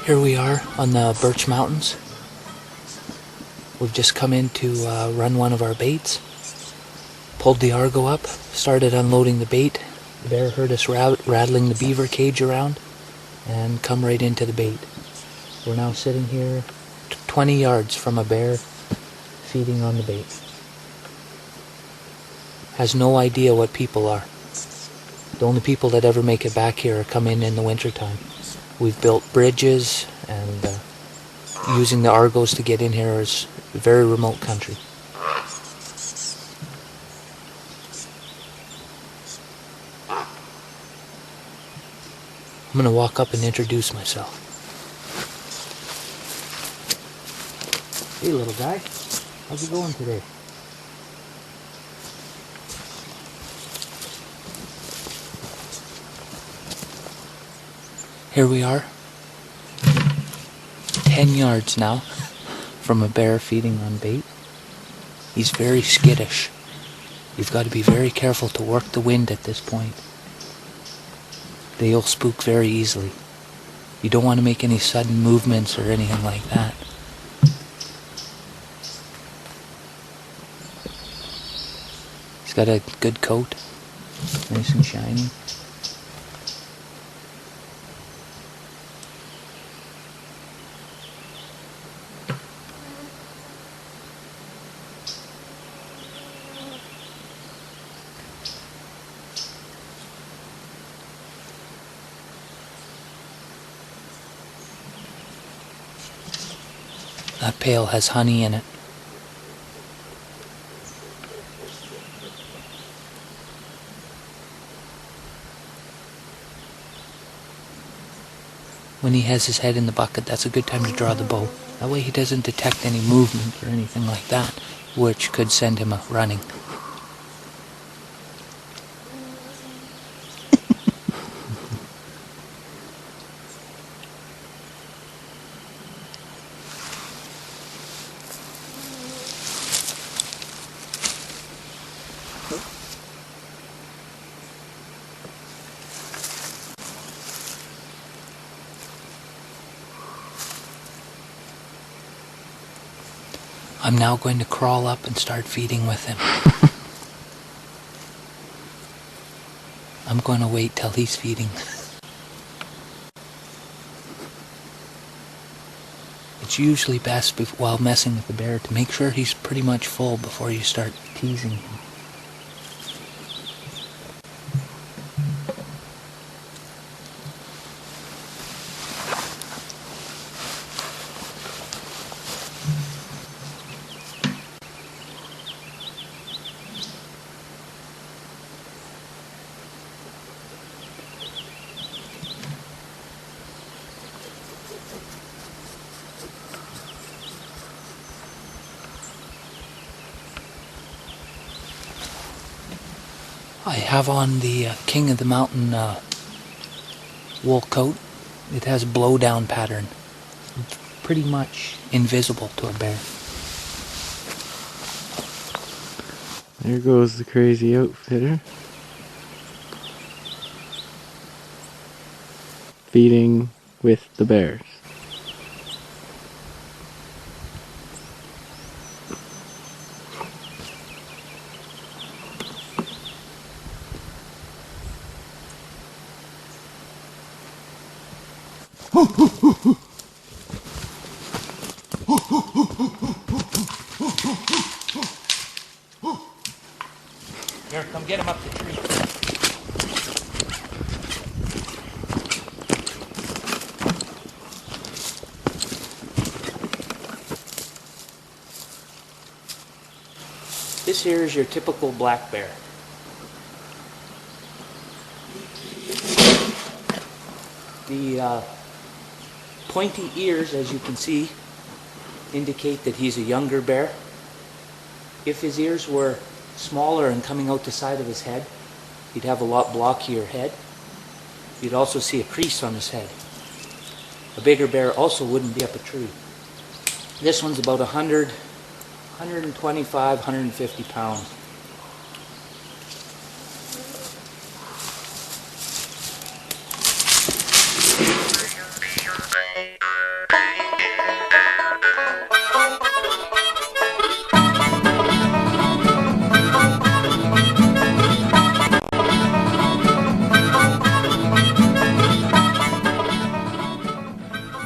Here we are on the Birch Mountains. We've just come in to run one of our baits. Pulled the Argo up, started unloading the bait. The bear heard us rattling the beaver cage around and come right into the bait. We're now sitting here 20 yards from a bear feeding on the bait. Has no idea what people are. The only people that ever make it back here are come in the wintertime. We've built bridges, and using the Argos to get in here is a very remote country. I'm going to walk up and introduce myself. Hey little guy, how's it going today? Here we are, 10 yards now from a bear feeding on bait. He's very skittish. You've got to be very careful to work the wind at this point. They'll spook very easily. You don't want to make any sudden movements or anything like that. He's got a good coat, nice and shiny. That pail has honey in it. When he has his head in the bucket, that's a good time to draw the bow. That way he doesn't detect any movement or anything like that, which could send him running. I'm now going to crawl up and start feeding with him. I'm going to wait till he's feeding. It's usually best while messing with the bear to make sure he's pretty much full before you start teasing him. I have on the King of the Mountain wool coat. It has a blow-down pattern. It's pretty much invisible to a bear. There goes the crazy outfitter. Feeding with the bears. Here, come get him up the tree. This here is your typical black bear. The pointy ears, as you can see, indicate that he's a younger bear. If his ears were smaller and coming out the side of his head, he'd have a lot blockier head. You'd also see a crease on his head. a bigger bear also wouldn't be up a tree. This one's about 100, 125, 150 pounds.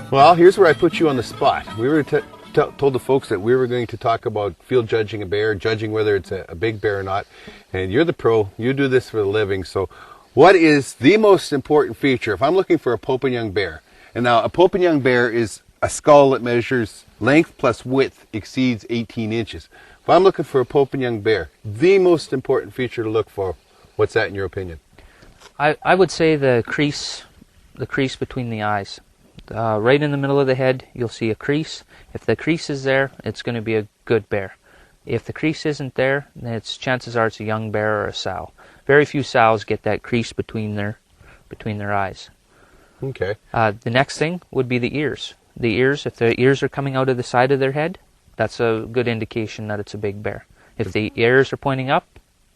Well, here's where I put you on the spot. We were told the folks that we were going to talk about field judging a bear, judging whether it's a big bear or not. And you're the pro. You do this for a living. So what is the most important feature if I'm looking for a Pope and Young bear? And now a Pope and Young bear is a skull that measures length plus width exceeds 18 inches. If I'm looking for a Pope and Young bear, the most important feature to look for, what's that in your opinion? I would say the crease between the eyes. Right in the middle of the head, you'll see a crease. If the crease is there, it's going to be a good bear. If the crease isn't there, then chances are it's a young bear or a sow. Very few sows get that crease between their eyes. Okay. The next thing would be the ears. The ears, if the ears are coming out of the side of their head, that's a good indication that it's a big bear. If the ears are pointing up,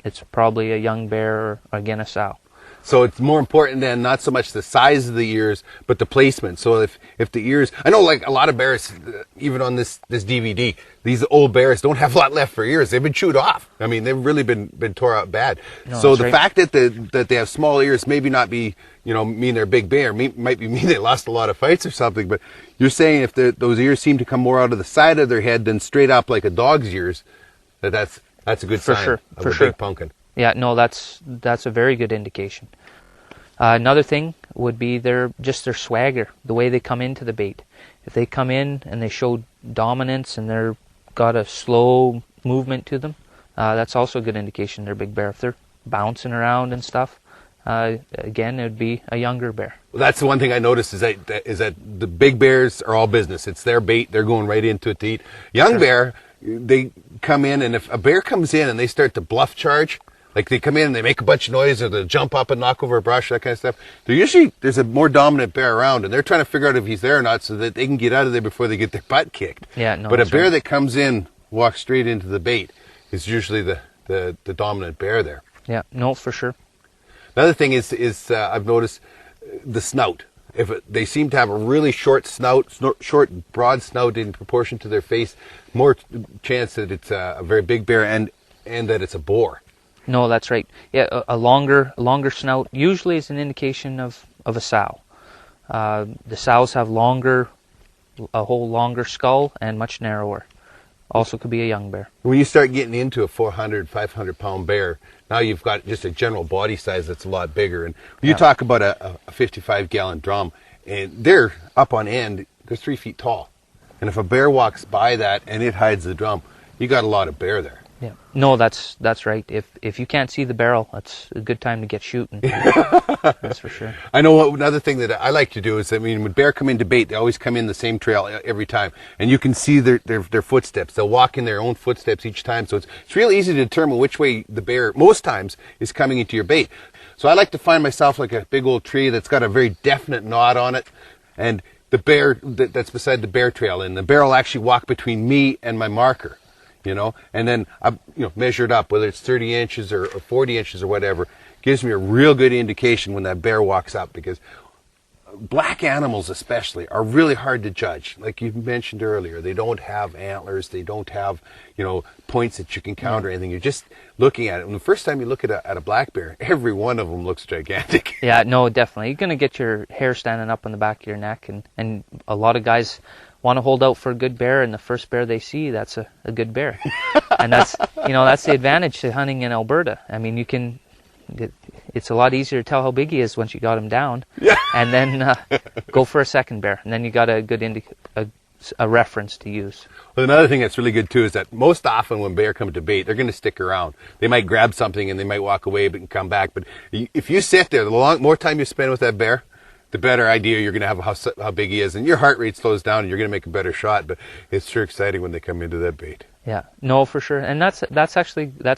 it's probably a young bear or, again, a sow. So it's more important than not so much the size of the ears, but the placement. So if the ears, I know like a lot of bears, even on this DVD, these old bears don't have a lot left for ears. They've been chewed off. I mean, they've really been tore out bad. No, so the right. fact that they have small ears maybe not be, mean they're a big bear. Might be mean they lost a lot of fights or something. But you're saying if those ears seem to come more out of the side of their head than straight up like a dog's ears, that's a good sign of a big pumpkin. Yeah, no, that's a very good indication. Another thing would be their swagger, the way they come into the bait. If they come in and they show dominance and they're got a slow movement to them, that's also a good indication they're a big bear. If they're bouncing around and stuff, again, it would be a younger bear. Well, that's the one thing I noticed is that the big bears are all business. It's their bait. They're going right into it to eat. Young bear, they come in, and if a bear comes in and they start to bluff charge, like they come in and they make a bunch of noise or they jump up and knock over a brush, that kind of stuff, there's a more dominant bear around, and they're trying to figure out if he's there or not so that they can get out of there before they get their butt kicked. Yeah, no, but a bear that comes in, walks straight into the bait, is usually the dominant bear there. Yeah, no, for sure. Another thing is I've noticed the snout. They seem to have a really short snout, short, broad snout in proportion to their face, more chance that it's a very big bear and that it's a boar. No, that's right. Yeah, a longer snout usually is an indication of a sow. The sows have a whole longer skull and much narrower. Also could be a young bear. When you start getting into a 400, 500 pound bear, now you've got just a general body size that's a lot bigger. And you talk about a 55 gallon drum, and they're up on end, they're 3 feet tall. And if a bear walks by that and it hides the drum, you got a lot of bear there. Yeah. No, that's right. If you can't see the barrel, that's a good time to get shooting. That's for sure. I know another thing that I like to do is, when bear come into bait, they always come in the same trail every time, and you can see their footsteps. They'll walk in their own footsteps each time, so it's real easy to determine which way the bear most times is coming into your bait. So I like to find myself like a big old tree that's got a very definite knot on it, and the bear that's beside the bear trail, and the bear will actually walk between me and my marker. And then I measure it up, whether it's 30 inches or 40 inches or whatever, gives me a real good indication when that bear walks up, because black animals especially are really hard to judge. Like you mentioned earlier, they don't have antlers, they don't have, points that you can count or anything. You're just looking at it. And the first time you look at a black bear, every one of them looks gigantic. Yeah, no, definitely. You're going to get your hair standing up on the back of your neck, and a lot of guys want to hold out for a good bear, and the first bear they see, that's a good bear. And that's the advantage to hunting in Alberta. I mean, it's a lot easier to tell how big he is once you got him down. Yeah. And then go for a second bear, and then you got a good a reference to use. Well, another thing that's really good too is that most often when bear come to bait, they're going to stick around. They might grab something and they might walk away but come back. But if you sit there, the more time you spend with that bear, the better idea you're going to have how big he is, and your heart rate slows down, and you're going to make a better shot. But it's sure exciting when they come into that bait. Yeah, no, for sure, and that's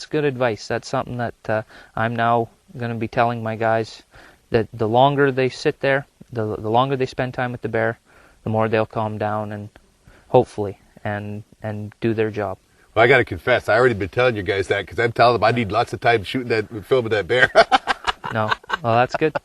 good advice. That's something that I'm now going to be telling my guys, that the longer they sit there, the longer they spend time with the bear, the more they'll calm down and hopefully and do their job. Well, I got to confess, I already been telling you guys that because I'm telling them I need lots of time shooting that, filming that bear. No, well, that's good.